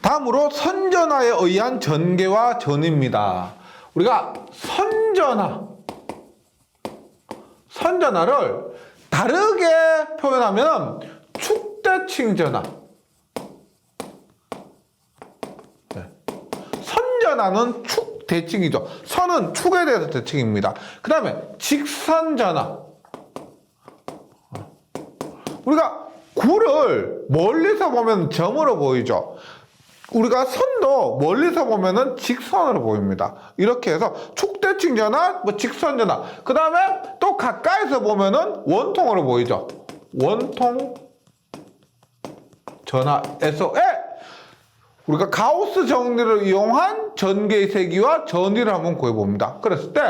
다음으로 선전하에 의한 전개와 전입니다. 우리가 선전하를 다르게 표현하면 축대칭 전하. 선전하는 축 대칭이죠. 선은 축에 대해서 대칭입니다. 그 다음에 직선 전하. 우리가 구를 멀리서 보면 점으로 보이죠. 우리가 선도 멀리서 보면은 직선으로 보입니다. 이렇게 해서 축대칭 전하, 직선 전하. 그 다음에 또 가까이서 보면은 원통으로 보이죠. 원통 전하에서 우리가 가우스 정리를 이용한 전개의 세기와 전위를 한번 구해봅니다. 그랬을 때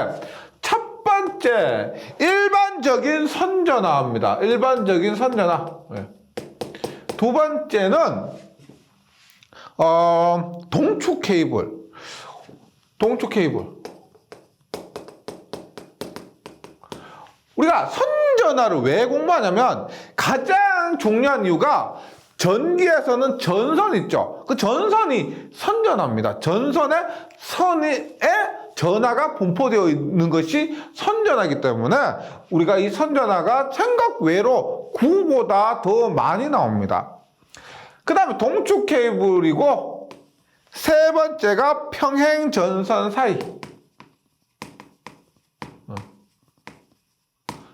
첫 번째 일반적인 선전하입니다. 일반적인 선전하. 두 번째는 동축 케이블. 우리가 선전하를 왜 공부하냐면 가장 중요한 이유가 전기에서는 전선 있죠. 그 전선이 선전하입니다. 전선에 전하가 분포되어 있는 것이 선전하기 때문에 우리가 이 선전하가 생각 외로 구보다 더 많이 나옵니다. 그 다음에 동축 케이블이고 세 번째가 평행 전선 사이.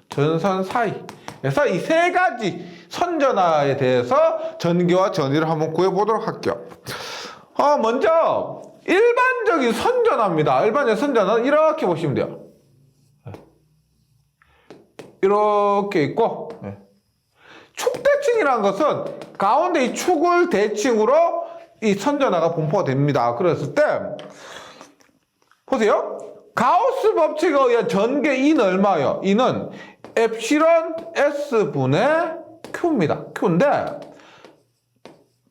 전선 사이. 그래서 이 세 가지 선전하에 대해서 전개와 전위를 한번 구해보도록 할게요. 먼저 일반적인 선전하입니다. 일반적인 선전은 이렇게 보시면 돼요. 이렇게 있고 축대칭이라는 것은 가운데 이 축을 대칭으로 이 선전하가 분포가 됩니다. 그랬을 때 보세요. 가우스 법칙에 의한 전개 E는 얼마예요? E는 엡실론 S분의 Q입니다. Q인데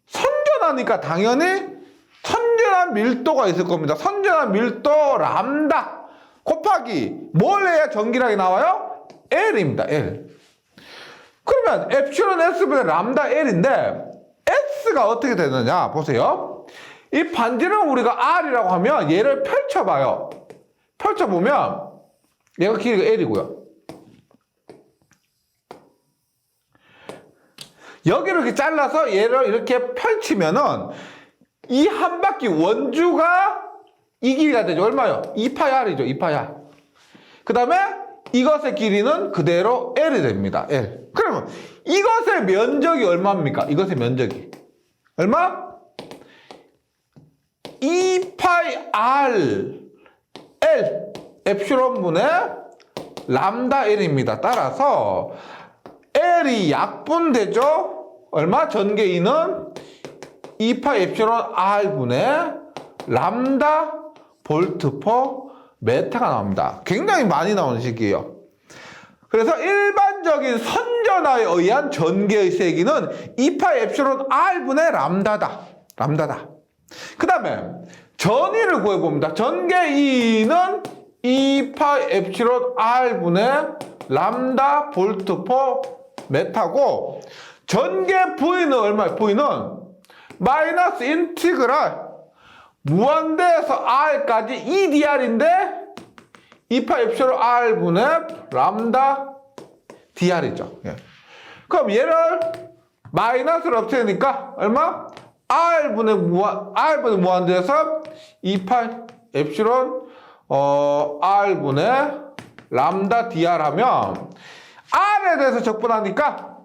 선전하니까 당연히 선전한 밀도가 있을 겁니다. 선전한 밀도 람다 곱하기 뭘 해야 전기량이 나와요? L입니다. L. 그러면 엡실론 S분의 람다 L인데 S가 어떻게 되느냐 보세요. 이 반지름 우리가 R이라고 하면 얘를 펼쳐봐요. 펼쳐보면 얘가 길이가 L이고요. 여기를 이렇게 잘라서 얘를 이렇게 펼치면은 이 한 바퀴 원주가 이 길이가 되죠. 얼마요? 2파이 R이죠. 2파이 R. 그 다음에 이것의 길이는 그대로 L이 됩니다. L. 그러면 이것의 면적이 얼마입니까? 이것의 면적이 얼마? 2파이 R L 엡실론분의 람다 L입니다. 따라서 L이 약분되죠? 얼마? 전개인은 2파이 엡실론 R분의 람다 볼트 퍼 메타가 나옵니다. 굉장히 많이 나오는 식이에요. 그래서 일반적인 선전하에 의한 전개의 세기는 2파이 엡실론 R분의 람다다. 그 다음에 전위를 구해봅니다. 전개 E는 2파이 엡실론 R분의 람다 볼트 퍼 메타고 전개 V는 얼마예요? V는 마이너스 인티그랄 무한대에서 R까지 EDR인데 2파이 엡실론 R분의 람다 DR이죠. 그럼 얘를 마이너스를 없애니까 얼마? R분의 무한대에서 2파이 엡실론 R분의 람다 DR 하면 R에 대해서 적분하니까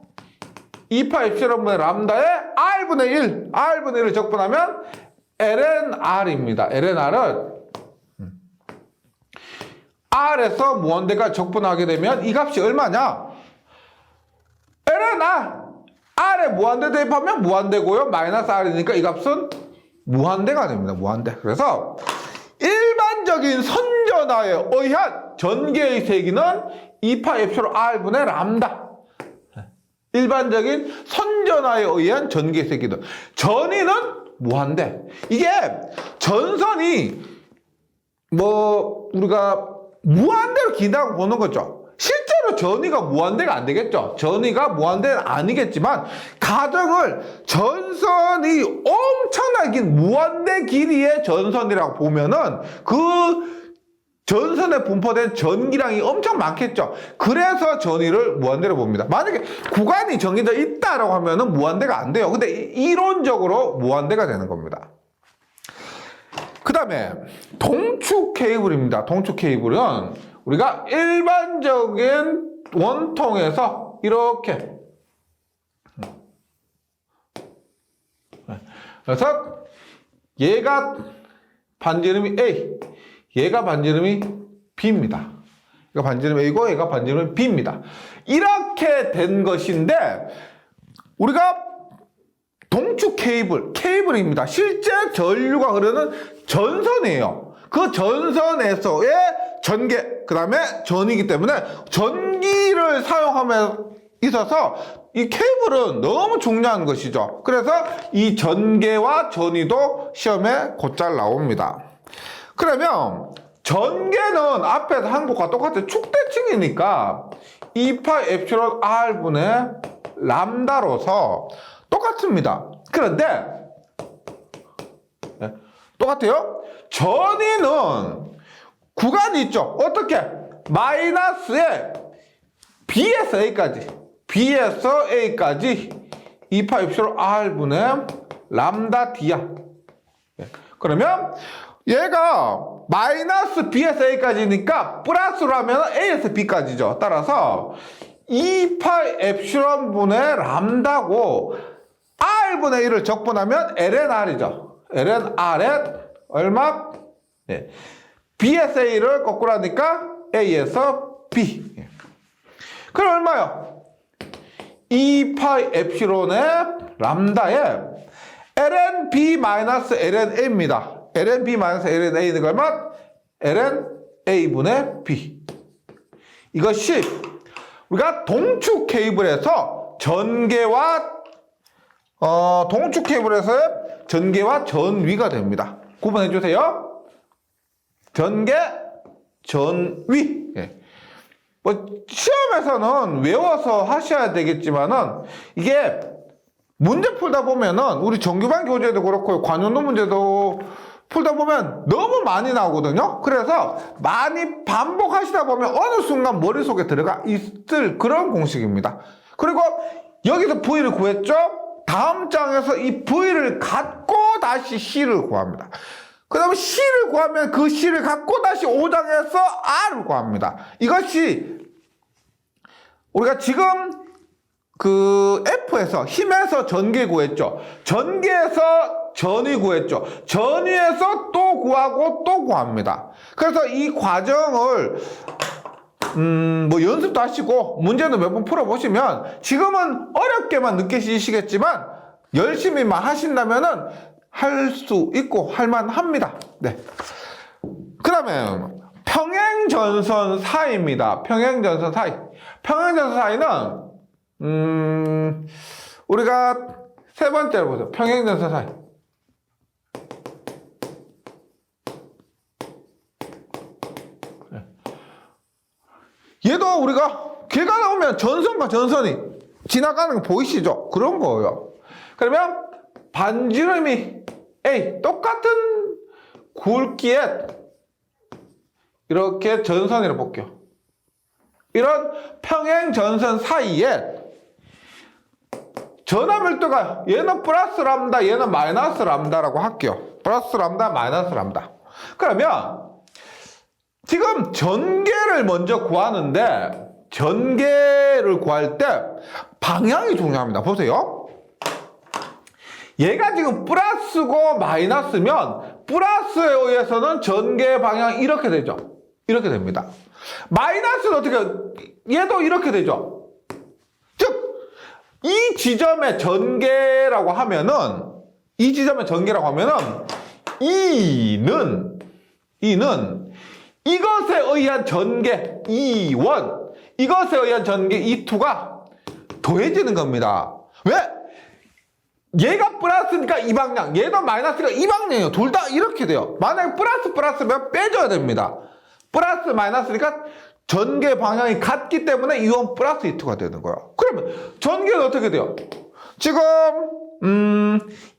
2파 엡실론분의 람다에 R분의 1을 적분하면 lnR입니다. lnR은 R에서 무한대까지 적분하게 되면 이 값이 얼마냐? lnR R에 무한대 대입하면 무한대고요. 마이너스 R이니까 이 값은 무한대가 됩니다. 무한대. 그래서 일반적인 선전하에 의한 전개의 세기는 2파 엡실론 R분의 람다. 일반적인 선전하에 의한 전개의 세기는 전위는 무한대. 이게 전선이 우리가 무한대로 긴다고 보는 거죠. 실제로 절대로 전위가 무한대가 안 되겠죠. 전위가 무한대는 아니겠지만 가정을 전선이 엄청나게 긴 무한대 길이의 전선이라고 보면은 그 전선에 분포된 전기량이 엄청 많겠죠. 그래서 전위를 무한대로 봅니다. 만약에 구간이 정해져 있다라고 하면은 무한대가 안 돼요. 근데 이론적으로 무한대가 되는 겁니다. 그 다음에 동축 케이블입니다. 동축 케이블은 우리가 일반적인 원통에서 이렇게, 그래서 얘가 반지름이 A, 얘가 반지름이 B입니다. 얘가 반지름이 A고 얘가 반지름이 B입니다. 이렇게 된 것인데 우리가 동축 케이블입니다. 실제 전류가 흐르는 전선이에요. 그 전선에서의 전개, 그 다음에 전이기 때문에 전기를 사용함에 있어서 이 케이블은 너무 중요한 것이죠. 그래서 이 전개와 전이도 시험에 곧잘 나옵니다. 그러면 전개는 앞에서 한 것과 똑같아요. 축대칭이니까 2파이 엡실론 R분의 람다로서 똑같습니다. 그런데 똑같아요. 전위는 구간이 있죠. 어떻게? 마이너스에 B에서 A까지 2파 엡실론 R분의 람다 D야. 그러면 얘가 마이너스 B에서 A까지니까 플러스로 하면 A에서 B까지죠. 따라서 2파 엡실론 분의 람다고 R분의 1을 적분하면 ln R이죠. ln R에 얼마? 네. B에서 A를 거꾸로 하니까 A에서 B. 그럼 얼마요? 2파이 엡실론의 람다에 ln B 마이너스 ln A입니다. ln B 마이너스 ln A는 얼마? ln A분의 B. 이것이 우리가 동축 케이블에서 동축 케이블에서의 전개와 전위가 됩니다. 구분해 주세요. 전개, 전위. 예. 뭐 시험에서는 외워서 하셔야 되겠지만은 이게 문제 풀다 보면은 우리 정규반 교재도 그렇고 관용도 문제도 풀다 보면 너무 많이 나오거든요. 그래서 많이 반복하시다 보면 어느 순간 머릿속에 들어가 있을 그런 공식입니다. 그리고 여기서 V를 구했죠. 다음 장에서 이 V를 갖고 다시 C를 구합니다. 그 다음에 C를 구하면 그 C를 갖고 다시 5장에서 R을 구합니다. 이것이 우리가 지금 그 F에서 힘에서 전개 구했죠. 전개에서 전위 구했죠. 전위에서 또 구하고 또 구합니다. 그래서 이 과정을 뭐 연습도 하시고 문제도 몇 번 풀어보시면 지금은 어렵게만 느끼시겠지만 열심히만 하신다면은 할 수 있고 할만합니다. 네. 그 다음에 평행전선 사이입니다. 평행전선 사이. 평행전선 사이는 우리가 세 번째로 보세요. 평행전선 사이. 얘도 우리가 걔가 나오면 전선과 전선이 지나가는 거 보이시죠? 그런 거예요. 그러면 반지름이 A 똑같은 굵기에 이렇게 전선이라고 볼게요. 이런 평행 전선 사이에 전하 밀도가 얘는 플러스 람다, 얘는 마이너스 람다라고 할게요. 플러스 람다, 마이너스 람다. 그러면 지금 전개를 먼저 구하는데 전개를 구할 때 방향이 중요합니다. 보세요. 얘가 지금 플러스고 마이너스면 플러스에 의해서는 전개 방향이 이렇게 되죠. 이렇게 됩니다. 마이너스는 어떻게, 얘도 이렇게 되죠. 즉 이 지점의 전개라고 하면은 E는 이것에 의한 전개 E1, 이것에 의한 전개 E2가 더해지는 겁니다. 왜? 얘가 플러스니까 이 방향, 얘도 마이너스니까 이 방향이에요. 둘 다 이렇게 돼요. 만약에 플러스면 빼줘야 됩니다. 플러스 마이너스니까 전개 방향이 같기 때문에 E1 플러스 E2가 되는 거야. 그러면 전개는 어떻게 돼요? 지금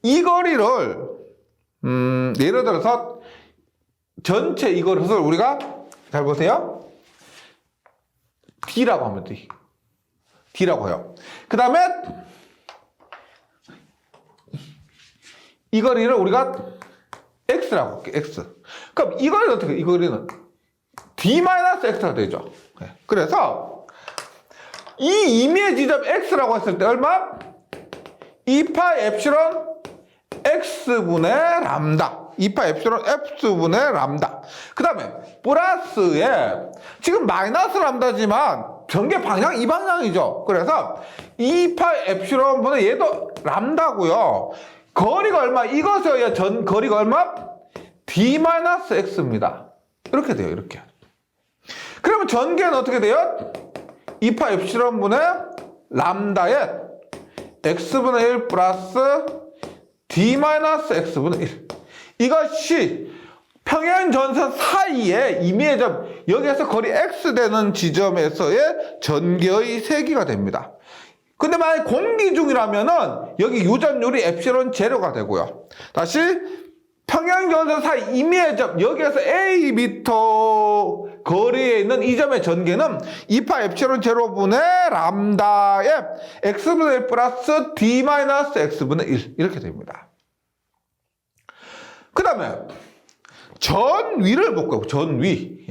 이 거리를 예를 들어서 전체 이 거리를 우리가 잘 보세요. D라고 하면 돼. D라고 해요. 그 다음에 이 거리를 우리가 X라고 할게. X. 그럼 이 거리는 어떻게? 이 거리는 D-X가 되죠. 그래서 이 임의의 지점 X라고 했을 때 얼마? 2파 엡실론 X분의 람다. 2파 엡실론 X분의 람다. 그 다음에 플러스에 지금 마이너스 람다지만 전개 방향 이 방향이죠. 그래서 2파 엡실론분의 얘도 람다고요. 거리가 얼마? 이것의 전 거리가 얼마? D-X입니다. 이렇게 돼요. 이렇게. 그러면 전개는 어떻게 돼요? 2파 엡실론분의 람다에 x분의 1 플러스 d-x분의 1. 이것이 평행전선 사이에 임의의 점, 여기에서 거리 x 되는 지점에서의 전개의 세기가 됩니다. 근데 만약 공기 중이라면은 여기 유전율이 엡실론 제로가 되고요. 다시 평행전선 사이 임의의 점, 여기에서 A미터 거리에 있는 이 점의 전개는 2파 엡실론 제로분의 람다에 x분의 1 플러스 d-x분의 1 이렇게 됩니다. 그 다음에 전위를 볼까요? 전위.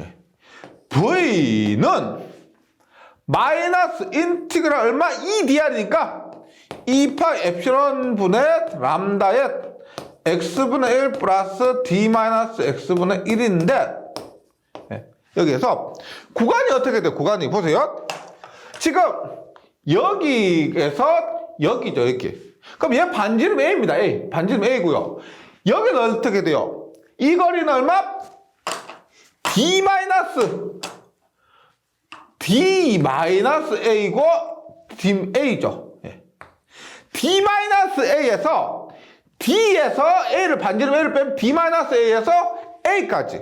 V는 마이너스 인티그랄 얼마? 2dr이니까 2파 엡실론 분의 람다에 x분의 1 플러스 d-x분의 1인데 여기에서 구간이 어떻게 돼요? 구간이 보세요. 지금 여기에서 여기죠. 여기. 그럼 얘 반지름 A입니다. A. 반지름 A고요. 여기는 어떻게 돼요? 이 거리는 얼마? D-A고 A죠. D-A에서 D에서 A를 반지름 A를 빼면 D-A에서 A까지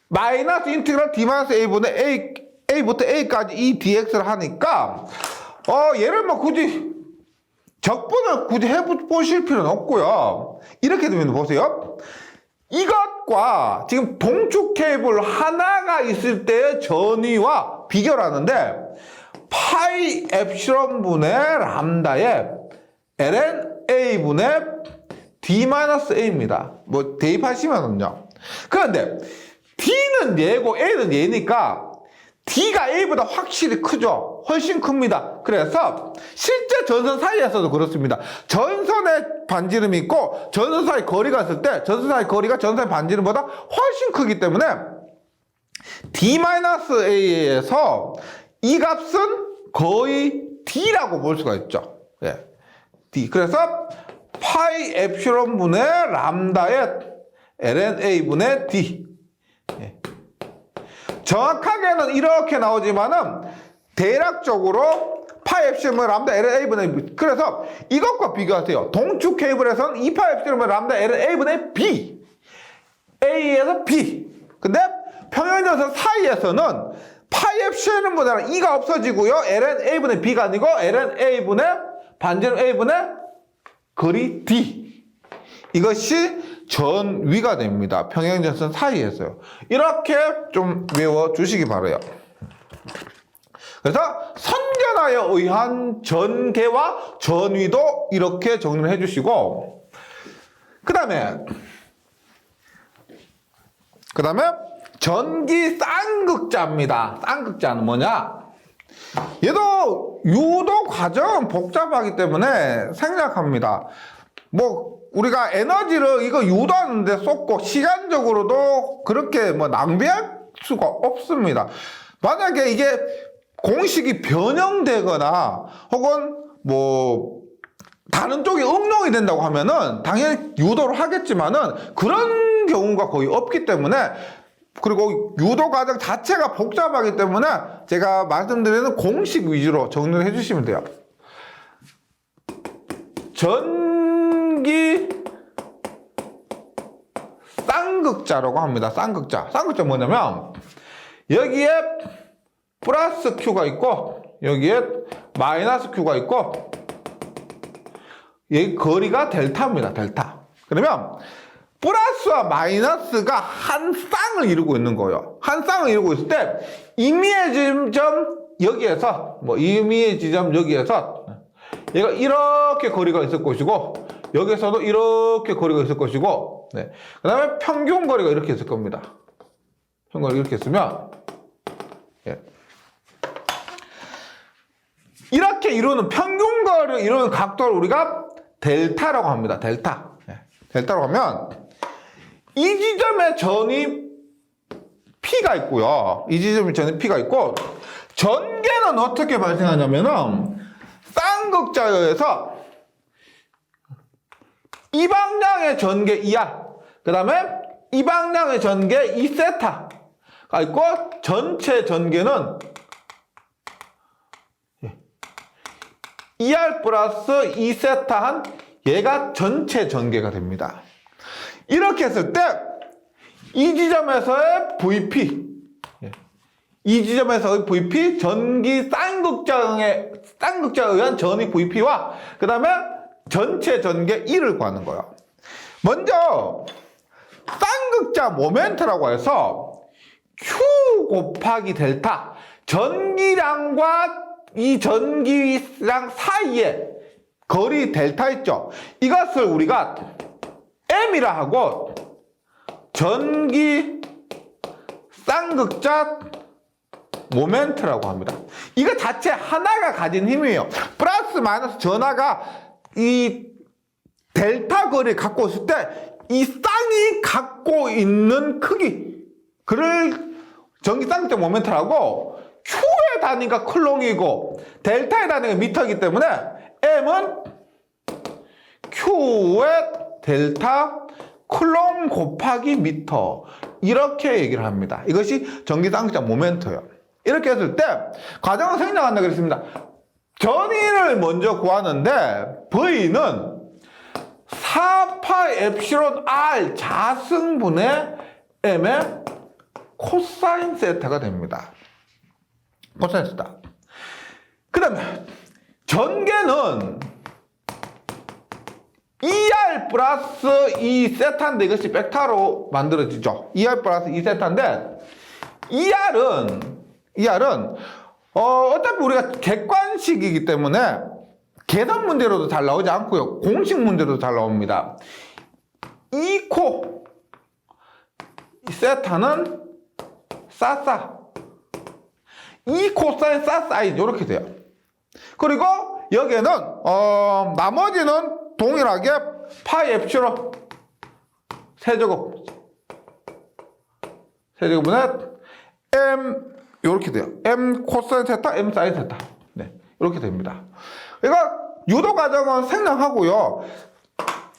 마이너스 인티그랄 D-A분의 A부터 A까지 이 dx를 하니까 얘를 뭐 굳이 적분을 굳이 해보실 필요는 없고요. 이렇게 되면 보세요. 이것과 지금 동축 케이블 하나가 있을 때의 전위와 비교를 하는데 파이 엡실론 분의 람다에 ln a분의 d-a입니다. 뭐 대입하시면은요. 그런데 d는 얘고 a는 얘니까 d가 a보다 확실히 크죠. 훨씬 큽니다. 그래서 실제 전선 사이에서도 그렇습니다. 전선에 반지름이 있고 전선 사이 거리가 있을 때 전선 사이 거리가 전선 사이 반지름보다 훨씬 크기 때문에 d-a에서 이 값은 거의 d라고 볼 수가 있죠. d. 그래서 파이 엡실론 분의 람다에 ln a분의 d. 정확하게는 이렇게 나오지만은 대략적으로 파이 엡실론 람다 ln a분의 b. 그래서 이것과 비교하세요. 동축 케이블에서는 2파이 엡실론 람다 ln a분의 b. a에서 b. 근데 평행전선 사이에서는 파이 엡실론보다는 e가 없어지고요. ln a분의 b가 아니고 ln a분의 반지름 a분의 거리 d. 이것이 전위가 됩니다. 평행전선 사이에서요. 이렇게 좀 외워주시기 바라요. 그래서 선견화에 의한 전개와 전위도 이렇게 정리를 해주시고 그 다음에 전기 쌍극자입니다. 쌍극자는 뭐냐? 얘도 유도 과정은 복잡하기 때문에 생략합니다. 뭐 우리가 에너지를 이거 유도하는데 쏟고 시간적으로도 그렇게 뭐 낭비할 수가 없습니다. 만약에 이게 공식이 변형되거나 혹은 뭐 다른 쪽에 응용이 된다고 하면은 당연히 유도를 하겠지만은 그런 경우가 거의 없기 때문에 그리고 유도 과정 자체가 복잡하기 때문에 제가 말씀드리는 공식 위주로 정리를 해주시면 돼요. 전기 쌍극자라고 합니다. 쌍극자. 쌍극자 뭐냐면 여기에 플러스 Q가 있고 여기에 마이너스 Q가 있고 여기 거리가 델타입니다. 델타. 그러면 플러스와 마이너스가 한 쌍을 이루고 있는 거예요. 한 쌍을 이루고 있을 때 임의의 지점 여기에서 임의의 지점 여기에서 얘가 이렇게 거리가 있을 것이고 여기서도 이렇게 거리가 있을 것이고 그 다음에 평균 거리가 이렇게 있을 겁니다. 평균 거리가 이렇게 있으면 이렇게 이루는 평균 거리를 이루는 각도를 우리가 델타라고 합니다. 델타. 델타라고 하면 이 지점에 전이 P가 있고요. 이 지점에 전이 P가 있고 전개는 어떻게 발생하냐면은 쌍극자에 의해서 이 방향의 전개 2R 그 다음에 이 방향의 전개 2세타가 있고 전체 전개는 2R 플러스 2세타 한 얘가 전체 전개가 됩니다. 이렇게 했을 때 이 지점에서의 VP 이 지점에서의 VP 전기 쌍극자에 의한 전위 VP와 그 다음에 전체 전개 1을 구하는 거예요. 먼저 쌍극자 모멘트라고 해서 Q 곱하기 델타 전기량과 이 전기량 사이에 거리 델타 있죠. 이것을 우리가 M이라 하고 전기 쌍극자 모멘트라고 합니다. 이거 자체 하나가 가진 힘이에요. 플러스 마이너스 전하가 이 델타 거리를 갖고 있을 때 이 쌍이 갖고 있는 크기 그를 전기 쌍극자 모멘트라고 Q의 단위가 쿨롱이고 델타의 단위가 미터이기 때문에 M은 Q의 델타 쿨롱 곱하기 미터 이렇게 얘기를 합니다. 이것이 전기 쌍극자 모멘트예요. 이렇게 했을 때 과정을 생략한다 그랬습니다. 전위를 먼저 구하는데 V는 4파이 엡실론 R 자승분의 M의 코사인 세타가 됩니다. 코사인 세타. 그 다음에 전개는 2R 플러스 2세타인데 이것이 벡터로 만들어지죠. 2R 플러스 2세타인데 2R은 어차피 우리가 객관식이기 때문에 계산 문제로도 잘 나오지 않고요. 공식 문제로도 잘 나옵니다. 2코 세타는 싸싸 2코사인 싸사인 이렇게 돼요. 그리고 여기에는 나머지는 동일하게 파이 엡실론 세제곱분의 M 이렇게 돼요. M 코사인 세타, M 사인 세타. 이렇게 됩니다. 그러니까 유도 과정은 생략하고요.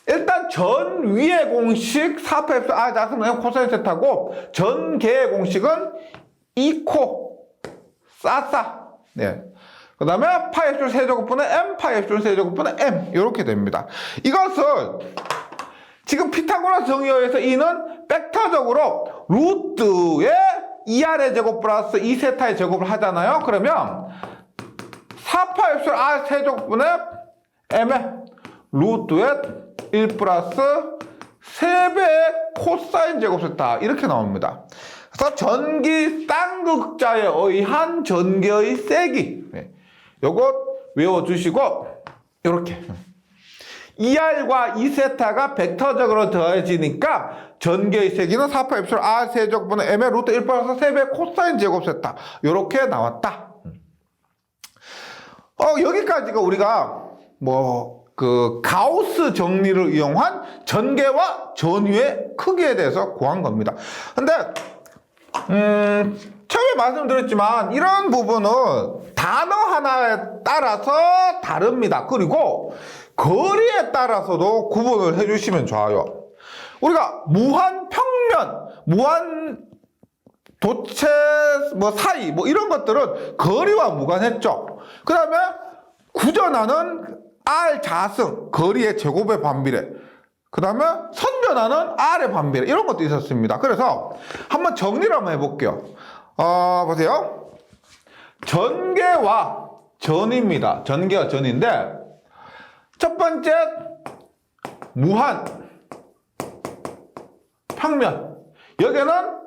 일단 전 위의 공식 4파 엡실론 R 자승분 M 코사인 세타고 전개의 공식은 2코 싸싸. 그 다음에 파이 엡실론 세제곱분의 M, 파이 엡실론 세제곱분의 M 이렇게 됩니다. 이것을 지금 피타고라스 정의에 의해서 이는 벡터적으로 루트의 2R의 제곱 플러스 2세타의 제곱을 하잖아요. 그러면 4파 엡실론 R 세제곱분의 M의 루트의 1 플러스 3배의 코사인 제곱 세타 이렇게 나옵니다. 그래서 전기 쌍극자에 의한 전개의 세기 요것 외워주시고 이렇게 2R과 2세타가 벡터적으로 더해지니까 전개의 세기는 4파 엡실론 R 세제곱분의 M의 루트 1 플러스 3배 코사인 제곱 세타 이렇게 나왔다. 여기까지가 우리가 가우스 정리를 이용한 전개와 전위의 크기에 대해서 구한 겁니다. 근데 처음에 말씀드렸지만 이런 부분은 단어 하나에 따라서 다릅니다. 그리고 거리에 따라서도 구분을 해주시면 좋아요. 우리가 무한 평면, 무한 도체 사이 이런 것들은 거리와 무관했죠. 그 다음에 구전하는 R 자승, 거리의 제곱의 반비례. 그 다음에 선변하는 R의 반비례. 이런 것도 있었습니다. 그래서 한번 정리를 한번 해볼게요. 보세요. 전개와 전입니다. 전개와 전인데 첫 번째 무한 평면, 여기는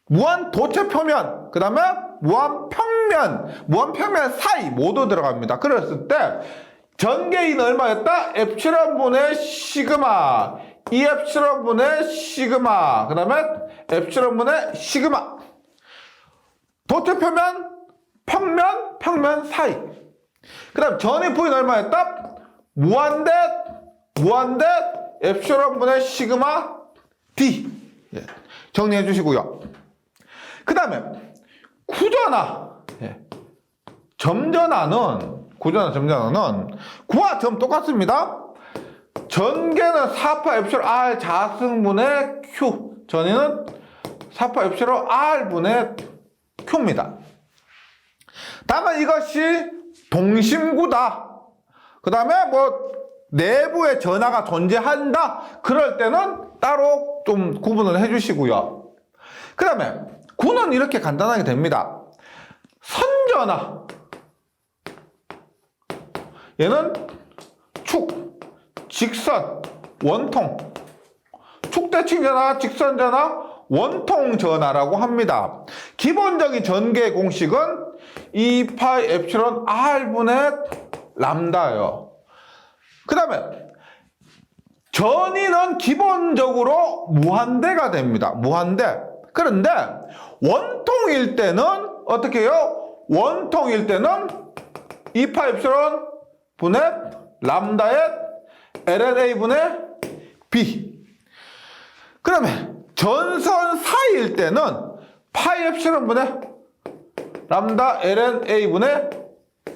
무한 도체 표면, 그 다음에 무한 평면 사이 모두 들어갑니다. 그랬을 때 전개인 얼마였다? 엡실론 분의 시그마, 이 엡실론 분의 시그마, 그 다음에 엡실론 분의 시그마. 도체 표면, 평면 사이. 그 다음 전의 부인 얼마였다? 무한대 엡실론 분의 시그마 D. 예. 정리해 주시고요. 그 다음에 구전화, 예. 점전화는 구와 점 똑같습니다. 전개는 4파 엡실론 R 자승분의 Q, 전위는 4파 엡실론 R분의 Q입니다. 다만 이것이 동심구다, 그 다음에 뭐 내부에 전하가 존재한다, 그럴 때는 따로 좀 구분을 해주시고요. 그 다음에 구는 이렇게 간단하게 됩니다. 선전화, 얘는 축, 직선, 원통, 축대칭 전화, 직선 전화, 원통 전화라고 합니다. 기본적인 전개 공식은 2파이 엡실론 R분의 람다예요. 그 다음에 전위는 기본적으로 무한대가 됩니다. 무한대. 그런데 원통일 때는 어떻게 해요? 원통일 때는 2파 엡실론 분의 람다의 ln A분의 B. 그 다음에 전선 사이일 때는 파이 엡실론 분의 람다 ln A분의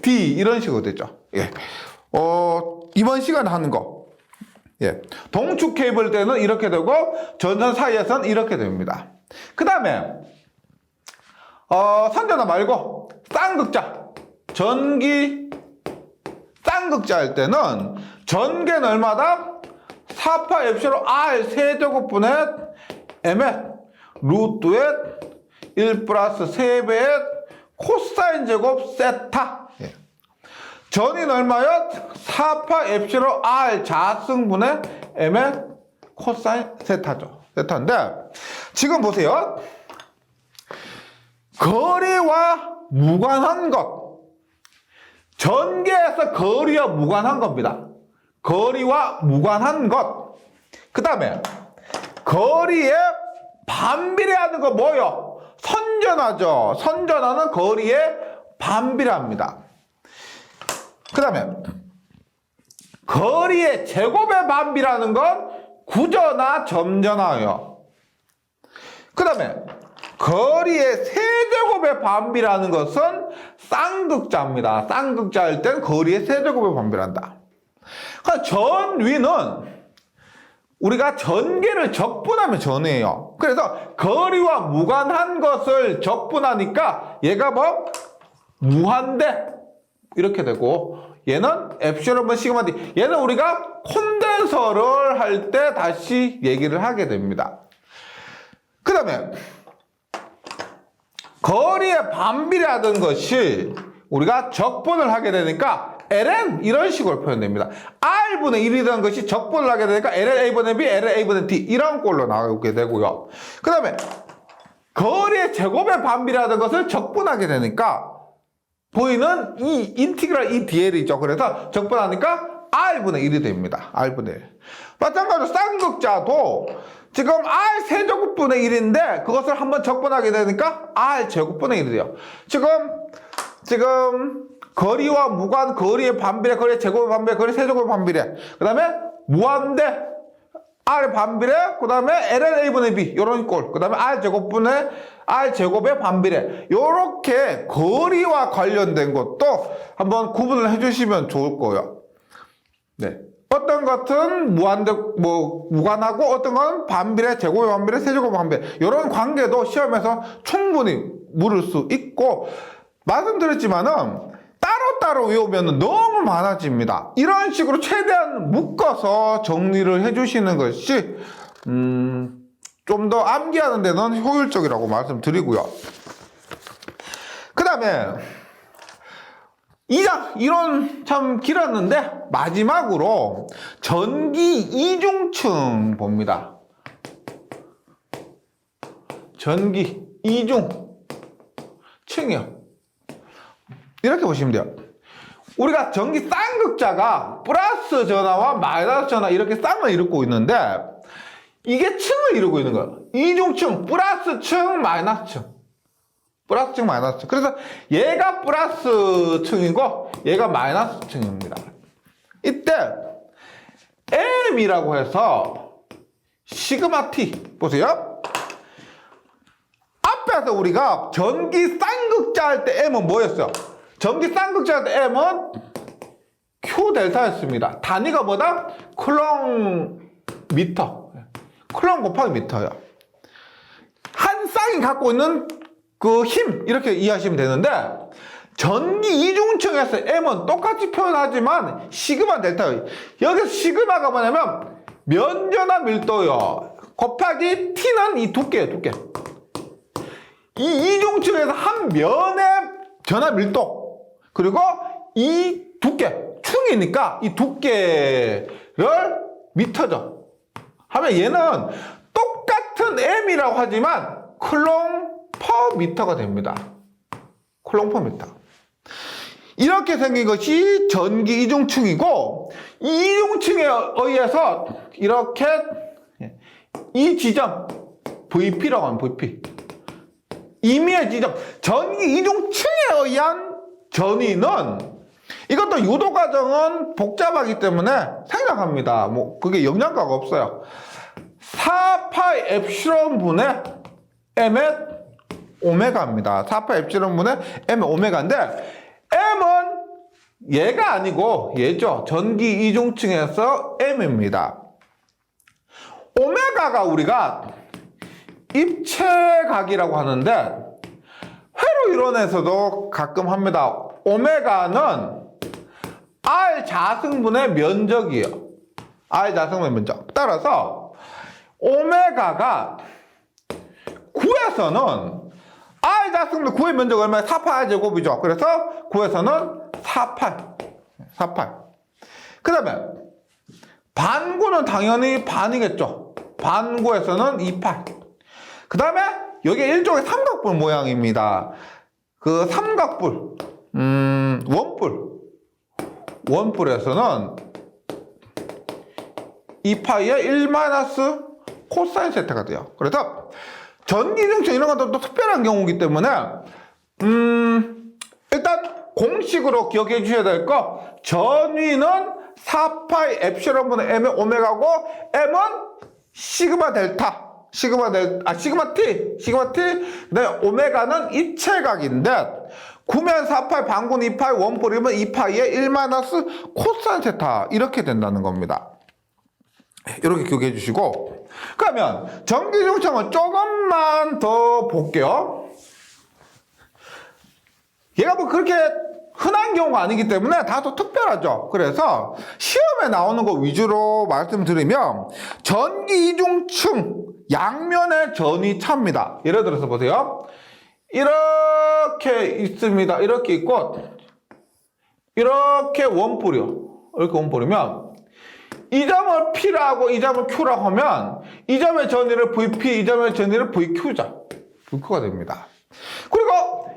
D, 이런 식으로 되죠. 예. 이번 시간에 하는 거. 예. 동축 케이블 때는 이렇게 되고, 전선 사이에서는 이렇게 됩니다. 그 다음에, 선전화 말고, 쌍극자. 쌍극자일 때는, 전개는 얼마다? 4파 엡실론 R 세제곱분의 M의 루트의 1 플러스 3배의 코사인 제곱 세타. 예. 전위는 얼마요? 4파 엡실론 R 자승분의 M의 코사인 세타죠. 세타인데, 지금 보세요. 거리와 무관한 것. 전개에서 거리와 무관한 겁니다. 거리와 무관한 것. 그 다음에, 거리에 반비례하는 거 뭐요? 선전화죠. 선전화는 거리에 반비례합니다. 그 다음에 거리의 제곱에 반비례하는 건 구전화, 점전화예요. 그 다음에 거리의 세제곱에 반비례하는 것은 쌍극자입니다. 쌍극자일 땐 거리의 세제곱에 반비례한다. 그러니까 전위는 우리가 전개를 적분하면 전이에요. 그래서 거리와 무관한 것을 적분하니까 얘가 뭐 무한대 이렇게 되고, 얘는 엡실론 분 시그마 D. 얘는 우리가 콘덴서를 할 때 다시 얘기를 하게 됩니다. 그 다음에 거리에 반비례하던 것이 우리가 적분을 하게 되니까 ln 이런 식으로 표현됩니다. R분의 1이라는 것이 적분을 하게 되니까 ln A분의 B, ln A분의 D, 이런 꼴로 나오게 되고요. 그 다음에 거리의 제곱에 반비례하던 것을 적분하게 되니까 보이는 이 인티그랄 이 dl이죠. 그래서 적분하니까 R분의 1이 됩니다. R분의 1. 마찬가지로 쌍극자도 지금 R 세제곱분의 1인데 그것을 한번 적분하게 되니까 R 제곱분의 1이 돼요. 지금 거리와 무관, 거리의 반비례, 거리의 제곱의 반비례, 거리의 세제곱의 반비례, 그 다음에 무한대 R 반비례, 그 다음에 ln A분의 B, 요런 꼴, 그 다음에 R 제곱의 반비례, 요렇게 거리와 관련된 것도 한번 구분을 해주시면 좋을 거예요. 네. 어떤 것은 무관하고 어떤 건 반비례, 제곱의 반비례, 세제곱의 반비례, 요런 관계도 시험에서 충분히 물을 수 있고, 말씀드렸지만은 따로따로 외우면 너무 많아집니다. 이런 식으로 최대한 묶어서 정리를 해주시는 것이 좀 더 암기하는 데는 효율적이라고 말씀드리고요. 그 다음에 다음에 2장 이론 참 길었는데 마지막으로 전기 이중층 봅니다. 전기 이중층이요. 이렇게 보시면 돼요. 우리가 전기 쌍극자가 플러스 전하와 마이너스 전하 이렇게 쌍을 이루고 있는데 이게 층을 이루고 있는 거예요. 이중층, 플러스 층, 마이너스 층. 플러스 층, 마이너스 층. 그래서 얘가 플러스 층이고 얘가 마이너스 층입니다. 이때 M이라고 해서 시그마 T 보세요. 앞에서 우리가 전기 쌍극자 할 때 M은 뭐였어요? 전기 쌍극자 할 때 M은 Q 델타였습니다. 단위가 뭐다? 쿨롱 미터. 쿨롱 곱하기 미터예요. 한 쌍이 갖고 있는 그 힘 이렇게 이해하시면 되는데 전기 이중층에서 M은 똑같이 표현하지만 시그마 델타예요. 여기서 시그마가 뭐냐면 면전화 밀도요. 곱하기 T는 이 두께예요. 두께. 이 이중층에서 한 면의 전화 밀도 그리고 이 두께 층이니까 이 두께를 미터죠. 하면 얘는 똑같은 M이라고 하지만 쿨롱 퍼 미터가 됩니다. 쿨롱 퍼 미터. 이렇게 생긴 것이 전기 이중층이고 이 이중층에 의해서 이렇게 이 지점 VP라고 하면 VP 임의의 지점 전기 이중층에 의한 전위는 이것도 유도 과정은 복잡하기 때문에 생략합니다. 뭐 그게 영양가가 없어요. 4파이 엡실론 분의 m의 오메가입니다. 4파이 엡실론 분의 m의 오메가인데 m은 얘가 아니고 얘죠. 전기 이중층에서 m입니다. 오메가가 우리가 입체각이라고 하는데 회로 이론에서도 가끔 합니다. 오메가는 R 자승분의 면적이에요. R 자승분의 면적. 따라서 오메가가 9에서는 R 자승분의 9의 면적이 얼마야? 4파이 제곱이죠. 그래서 9에서는 4파이. 그 다음에 반구는 당연히 반이겠죠. 반구에서는 2파이. 그 다음에 여기 일종의 삼각뿔 모양입니다. 그 삼각뿔, 원뿔에서는 2파이에 1 코사인 세타가 돼요. 그래서 전기중층 이런 것도 또 특별한 경우이기 때문에 일단 공식으로 기억해 주셔야 될 거 전위는 4파이 엡실론분의 m의 오메가고 m은 시그마 델타 시그마 T, 그다음에 오메가는 입체각인데 9면 4파이, 반군 2파이, 원뿔이면 2파이에 1 코사인 세타 이렇게 된다는 겁니다. 이렇게 기억해 주시고 그러면 전기중층은 조금만 더 볼게요. 얘가 뭐 그렇게 흔한 경우가 아니기 때문에 다소 특별하죠. 그래서 시험에 나오는 거 위주로 말씀드리면 전기 이중층 양면의 전위 차입니다. 예를 들어서 보세요. 이렇게 있습니다. 이렇게 있고 이렇게 원뿔이요. 이렇게 원뿔이면 이 점을 P라고 이 점을 Q라고 하면 이 점의 전위를 VP, 이 점의 전위를 VQ죠. VQ가 됩니다. 그리고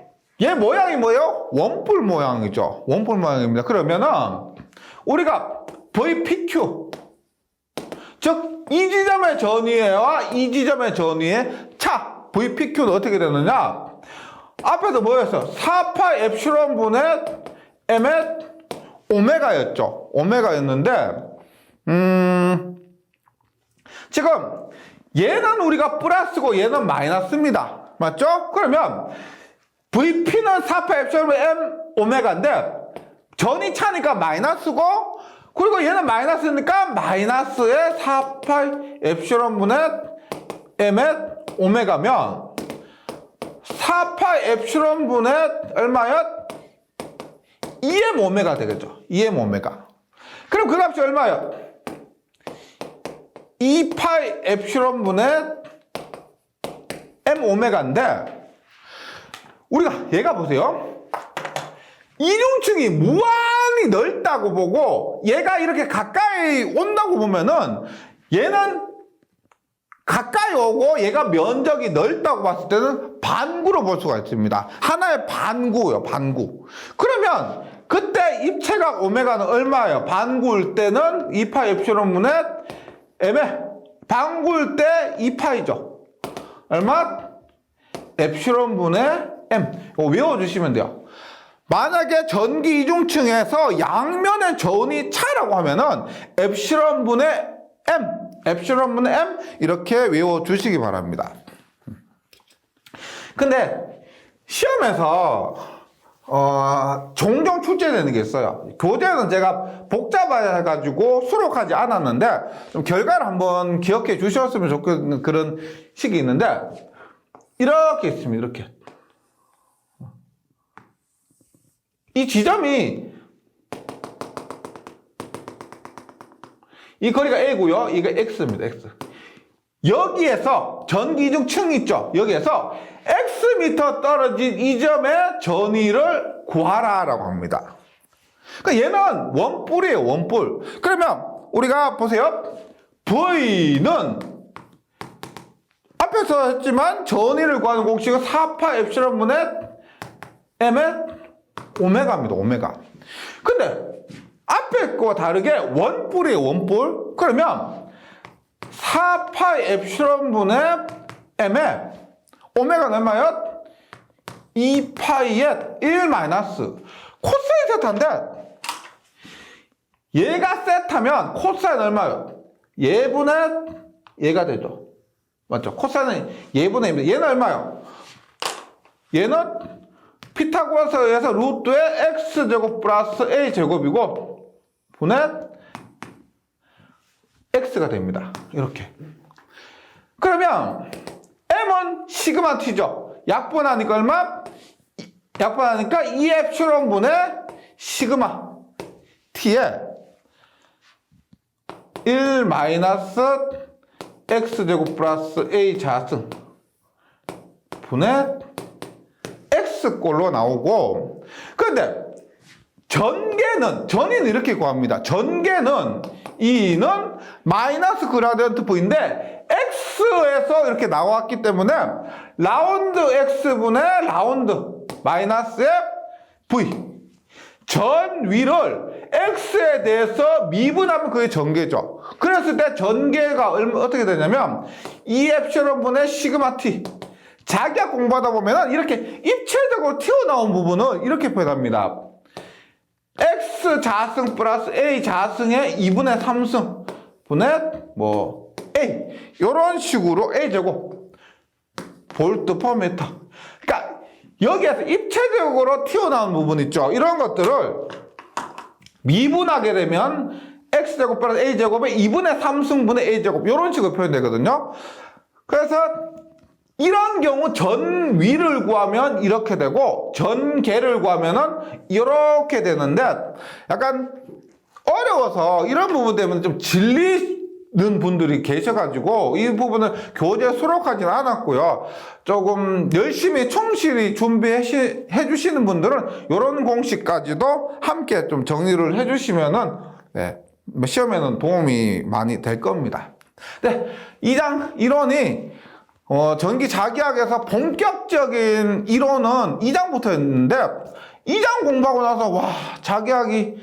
얘 모양이 뭐예요? 원뿔 모양이죠. 원뿔 모양입니다. 그러면은 우리가 VPQ 즉 이 지점의 전위와 이 지점의 전위의 차 VPQ는 어떻게 되느냐? 앞에서 뭐였어요? 4파 엡실론 분의 m의 오메가였죠. 오메가였는데 지금 얘는 우리가 플러스고 얘는 마이너스입니다. 맞죠? 그러면 VP는 4파 엡실론 m 오메가인데 전위 차니까 마이너스고 그리고 얘는 마이너스니까 마이너스의 4파이 엡실론 분의 m의 오메가면 4파이 엡실론 분의 얼마야? 2m 오메가 되겠죠. 2m 오메가. 그럼 그 값이 얼마야? 2파이 엡실론 분의 m 오메가인데 우리가 얘가 보세요. 이중층이 무한히 넓다고 보고 얘가 이렇게 가까이 온다고 보면은 얘는 가까이 오고 얘가 면적이 넓다고 봤을 때는 반구로 볼 수가 있습니다. 하나의 반구요, 반구. 그러면 그때 입체각 오메가는 얼마예요? 반구일 때는 2파이 엡실론분의 m에 반구일 때 2파이죠. 얼마? 엡실론분의 m. 이거 외워주시면 돼요. 만약에 전기 이중층에서 양면의 저온이 차라고 하면은 엡실론분의 m, 엡실론분의 m 이렇게 외워주시기 바랍니다. 근데 시험에서 종종 출제되는 게 있어요. 교재는 제가 복잡해가지고 수록하지 않았는데 좀 결과를 한번 기억해 주셨으면 좋겠는 그런 식이 있는데 이렇게 있습니다. 이렇게 이 지점이 이 거리가 A고요. 이게 X입니다. X. 여기에서 전기 이중층 있죠. 여기에서 X미터 떨어진 이 점의 전위를 구하라라고 합니다. 그러니까 얘는 원뿔이에요. 원뿔. 그러면 우리가 보세요. V는 앞에서 했지만 전위를 구하는 공식은 4파 엡실론분의 m의 오메가입니다. 오메가. 근데 앞에 거와 다르게 원뿔이에요. 원뿔. 그러면 4파이 엡실론분의 m에 오메가는 얼마요? 2파이에 1 마이너스 코사인 세타인데 얘가 세타면 코사인 얼마요? 얘분의 얘가 되죠. 맞죠? 코사인은 얘분의 1입니다. 얘는 얼마요? 얘는 피타고라스에 의해서 루트의 x제곱 플러스 a제곱이고 분의 x가 됩니다. 이렇게. 그러면 m은 시그마 t죠. 약분하니까 얼마? 약분하니까 2 엡실론분의 시그마 t에 1 마이너스 x제곱 플러스 a 자승 분의 x꼴로 나오고, 그런데 전위는 이렇게 구합니다. 전개는 E는 마이너스 그라디언트 V인데 X에서 이렇게 나왔기 때문에 라운드 X분의 라운드 마이너스 V 전위를 X에 대해서 미분하면 그게 전개죠. 그랬을 때 전개가 어떻게 되냐면 2 엡실론분의 시그마 T. 자기가 공부하다 보면은 이렇게 입체적으로 튀어나온 부분을 이렇게 표현합니다. X 자승 플러스 A 자승의 2분의 3승 분의 A 이런 식으로 A제곱 볼트 퍼 미터. 그러니까 여기에서 입체적으로 튀어나온 부분 있죠. 이런 것들을 미분하게 되면 X제곱 플러스 A제곱의 2분의 3승분의 A제곱 이런 식으로 표현되거든요. 그래서 이런 경우 전위를 구하면 이렇게 되고 전개를 구하면은 이렇게 되는데 약간 어려워서 이런 부분 때문에 좀 질리는 분들이 계셔가지고 이 부분을 교재에 수록하지는 않았고요. 조금 열심히 충실히 준비해 주시는 분들은 이런 공식까지도 함께 좀 정리를 해 주시면은 시험에는 도움이 많이 될 겁니다. 네, 2장 이론이 전기 자기학에서 본격적인 이론은 2장부터였는데 2장 공부하고 나서 와 자기학이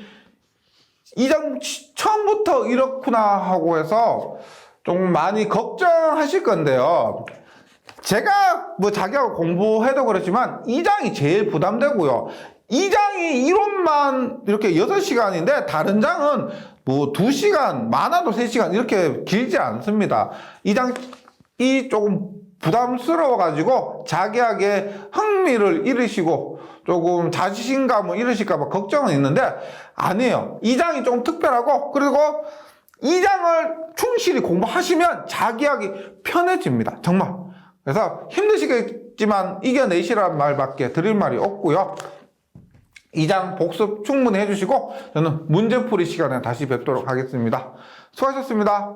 2장 처음부터 이렇구나 하고 해서 좀 많이 걱정하실 건데요. 제가 자기학 공부해도 그렇지만 2장이 제일 부담되고요. 2장이 이론만 이렇게 6시간인데 다른 장은 2시간 많아도 3시간 이렇게 길지 않습니다. 2장이 조금 부담스러워가지고 자기에게 흥미를 잃으시고 조금 자신감을 잃으실까봐 걱정은 있는데 아니에요. 2장이 좀 특별하고 그리고 2장을 충실히 공부하시면 자기하기 편해집니다. 정말. 그래서 힘드시겠지만 이겨내시라는 말밖에 드릴 말이 없고요. 2장 복습 충분히 해주시고 저는 문제풀이 시간에 다시 뵙도록 하겠습니다. 수고하셨습니다.